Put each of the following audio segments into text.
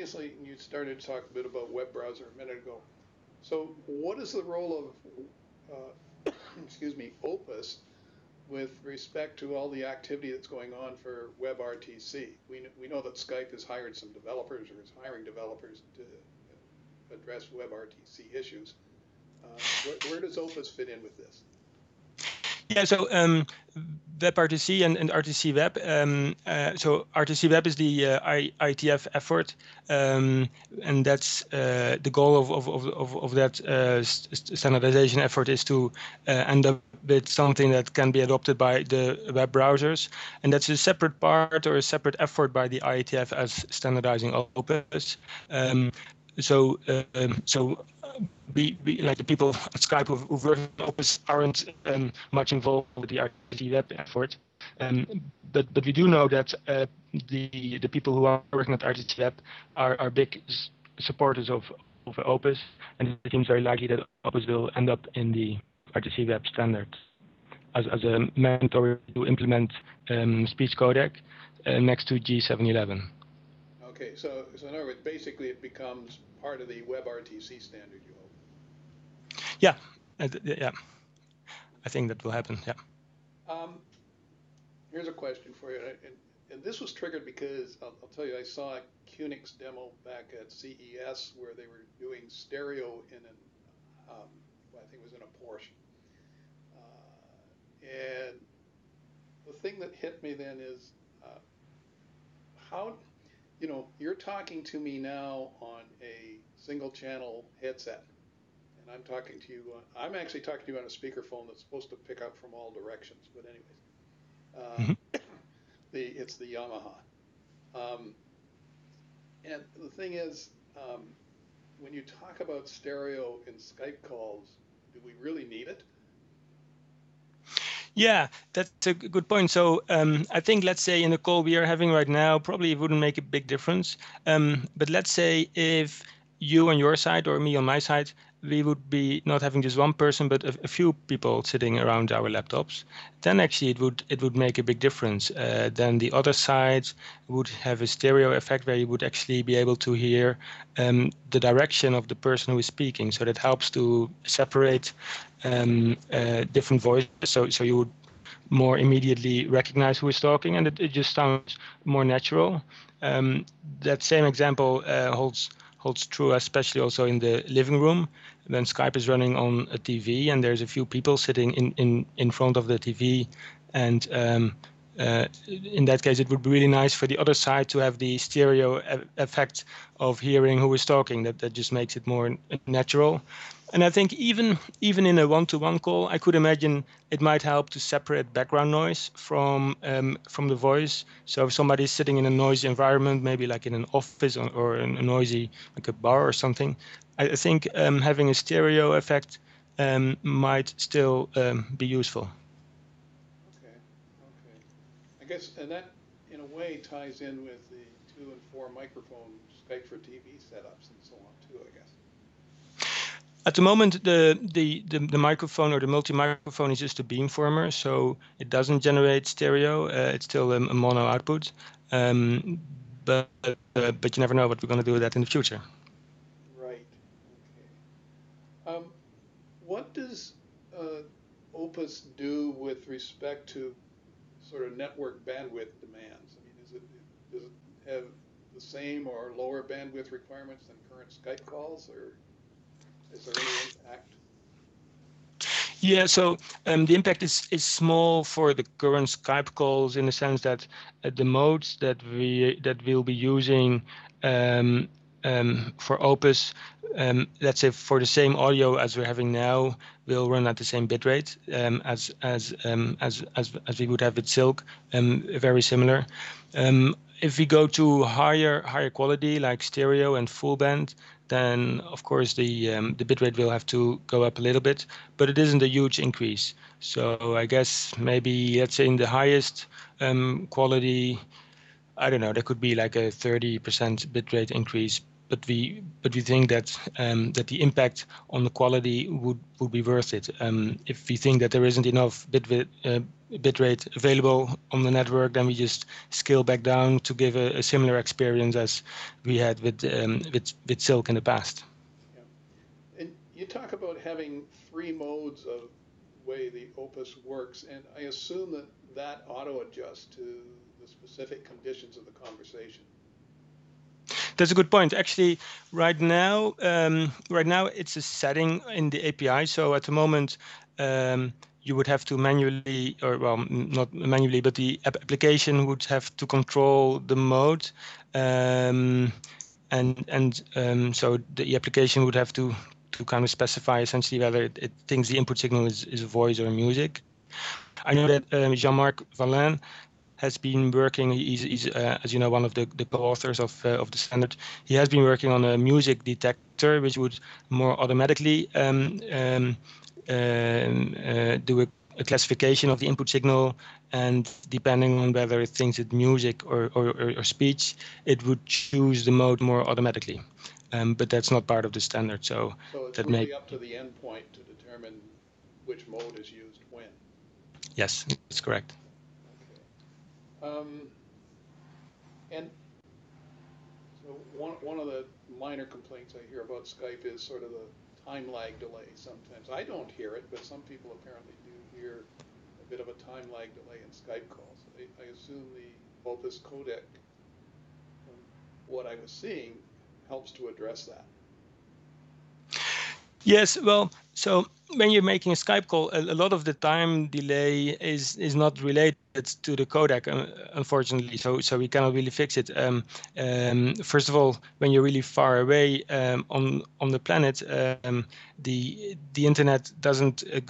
obviously you started to talk a bit about web browser a minute ago. So what is the role of, excuse me, Opus with respect to all the activity that's going on for WebRTC? We know that Skype has hired some developers or is hiring developers to address WebRTC issues. Where does Opus fit in with this? Yeah, so WebRTC and RTC Web. So RTC Web is the IETF effort, and that's the goal of that standardization effort is to end up with something that can be adopted by the web browsers, and that's a separate part or a separate effort by the IETF as standardizing Opus. So we like the people at Skype who work on Opus aren't much involved with the RTC Web effort, but we do know that the people who are working at RTC Web are big supporters of Opus, and it seems very likely that Opus will end up in the RTC Web standard as a mandatory to implement speech codec next to G711. Okay, so in other words, basically it becomes part of the WebRTC standard, you hope? Yeah, yeah. I think that will happen, yeah. Here's a question for you, and this was triggered because I'll tell you, I saw a QNX demo back at CES where they were doing stereo in an, I think it was in a Porsche. And the thing that hit me then is how, you know, you're talking to me now on a single channel headset, and I'm talking to you, I'm actually talking to you on a speakerphone that's supposed to pick up from all directions, but anyways, it's the Yamaha. And the thing is, when you talk about stereo in Skype calls, do we really need it? Yeah, that's a good point. So I think, let's say in the call we are having right now, probably it wouldn't make a big difference. But let's say if you on your side or me on my side, we would be not having just one person, but a few people sitting around our laptops, then actually it would make a big difference. Then the other side would have a stereo effect where you would actually be able to hear the direction of the person who is speaking. So that helps to separate different voices. So you would more immediately recognize who is talking, and it just sounds more natural. That same example holds true, especially also in the living room when Skype is running on a TV and there's a few people sitting in front of the TV, and in that case it would be really nice for the other side to have the stereo effect of hearing who is talking. That just makes it more natural. And I think even in a one-to-one call, I could imagine it might help to separate background noise from the voice. So if somebody's sitting in a noisy environment, maybe like in an office or in a noisy, like a bar or something, I think having a stereo effect might still be useful. Okay. I guess, and that in a way ties in with the 2 and 4 microphone Skype for TV setups and so on too, I guess. At the moment, the microphone or the multi-microphone is just a beamformer, so it doesn't generate stereo. It's still a mono output, but you never know what we're going to do with that in the future. Right. Okay. What does Opus do with respect to sort of network bandwidth demands? I mean, does it have the same or lower bandwidth requirements than current Skype calls, or is there any impact? Yeah, so the impact is small for the current Skype calls in the sense that the modes that we'll be using for Opus, let's say for the same audio as we're having now, will run at the same bitrate as we would have with CELT, very similar. If we go to higher quality like stereo and full band, then of course the bitrate will have to go up a little bit, but it isn't a huge increase. So I guess maybe, let's say in the highest quality, I don't know, there could be like a 30% bitrate increase, but we think that that the impact on the quality would be worth it. If we think that there isn't enough bitrate available on the network, then we just scale back down to give a similar experience as we had with CELT in the past. Yeah. And you talk about having 3 modes of way the Opus works, and I assume that that auto adjusts to the specific conditions of the conversation. That's a good point. Actually, right now it's a setting in the API. So at the moment, you would have to manually, or well, not manually, but the application would have to control the mode, so the application would have to kind of specify essentially whether it thinks the input signal is voice or music. I know that Jean-Marc Vallin has been working. He's as you know, one of the co-authors of the standard. He has been working on a music detector, which would more automatically do a classification of the input signal, and depending on whether it thinks it's music or speech, it would choose the mode more automatically. But that's not part of the standard. So it's that really up to the endpoint to determine which mode is used when. Yes, that's correct. Okay. And so one of the minor complaints I hear about Skype is sort of the time lag delay sometimes. I don't hear it, but some people apparently do hear a bit of a time lag delay in Skype calls. I assume the Opus Codec, from what I was seeing, helps to address that. Yes, well, so when you're making a Skype call, a lot of the time delay is not related to the codec, unfortunately. So we cannot really fix it. First of all, when you're really far away on the planet, the internet doesn't it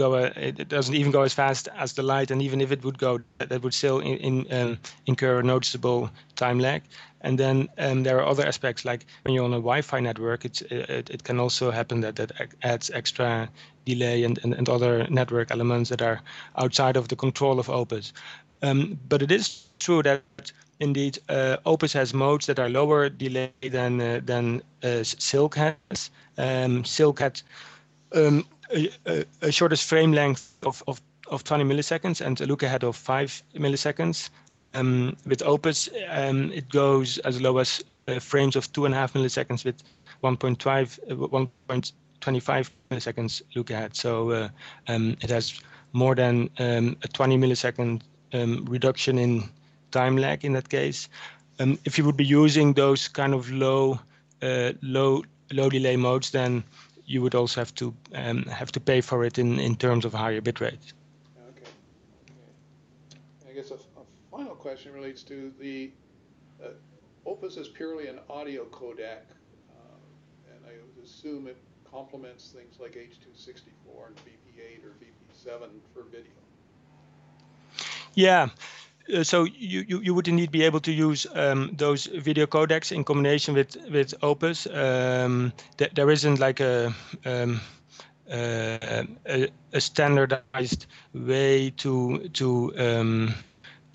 doesn't even go as fast as the light, and even if it would go, that would still incur a noticeable time lag. And then there are other aspects, like when you're on a Wi-Fi network, it can also happen that adds extra delay and other network elements that are outside of the control of Opus. But it is true that indeed Opus has modes that are lower delay than CELT has. CELT had a shortest frame length of 20 milliseconds and a look ahead of 5 milliseconds. With Opus, it goes as low as frames of 2.5 milliseconds with 1.25 milliseconds look ahead. So it has more than a 20 millisecond reduction in time lag in that case. If you would be using those kind of low delay modes, then you would also have to pay for it in terms of higher bitrate. Okay. I guess a final question relates to the Opus is purely an audio codec, and I would assume it complements things like H.264 and VP8 or VP7 for video. Yeah. So you would indeed be able to use those video codecs in combination with Opus. There isn't like a standardized way to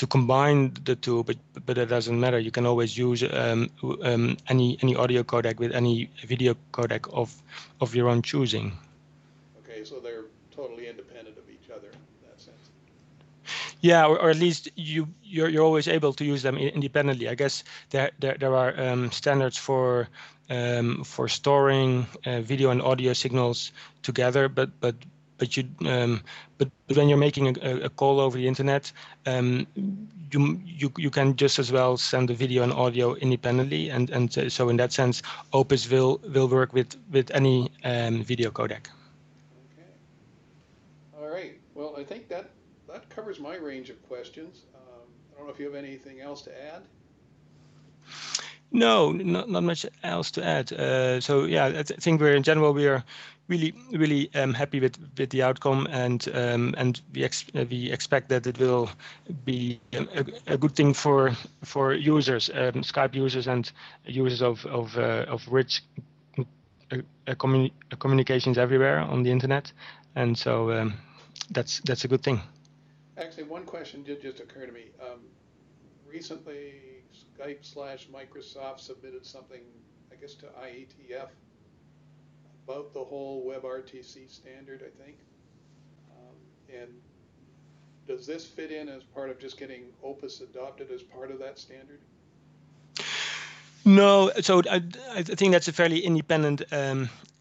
combine the two, but it doesn't matter. You can always use any audio codec with any video codec of your own choosing. Okay, so they're totally independent of each other in that sense. Yeah, or at least you're always able to use them independently. I guess there are standards for storing video and audio signals together, but when you're making a call over the internet, you can just as well send the video and audio independently, and so in that sense, Opus will work with any video codec. Okay. All right. Well, I think that covers my range of questions. I don't know if you have anything else to add. No, not much else to add. So yeah, I think we are really happy with the outcome, and we expect that it will be a good thing for users, Skype users and users of rich communications everywhere on the internet, and so that's a good thing. Actually, one question did just occur to me. Recently, Skype/Microsoft submitted something, I guess, to IETF about the whole WebRTC standard, I think. And does this fit in as part of just getting Opus adopted as part of that standard? No, so I think that's a fairly independent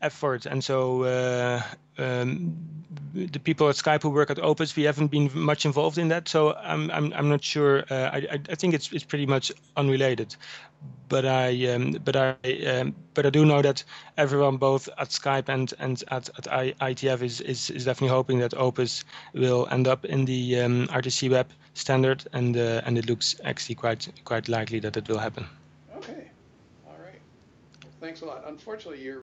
effort, and so the people at Skype who work at Opus, we haven't been much involved in that. So I'm not sure. I think it's pretty much unrelated, but I do know that everyone both at Skype and at ITF is definitely hoping that Opus will end up in the RTC Web standard, and it looks actually quite likely that it will happen. Okay, all right. Well, thanks a lot. Unfortunately, you're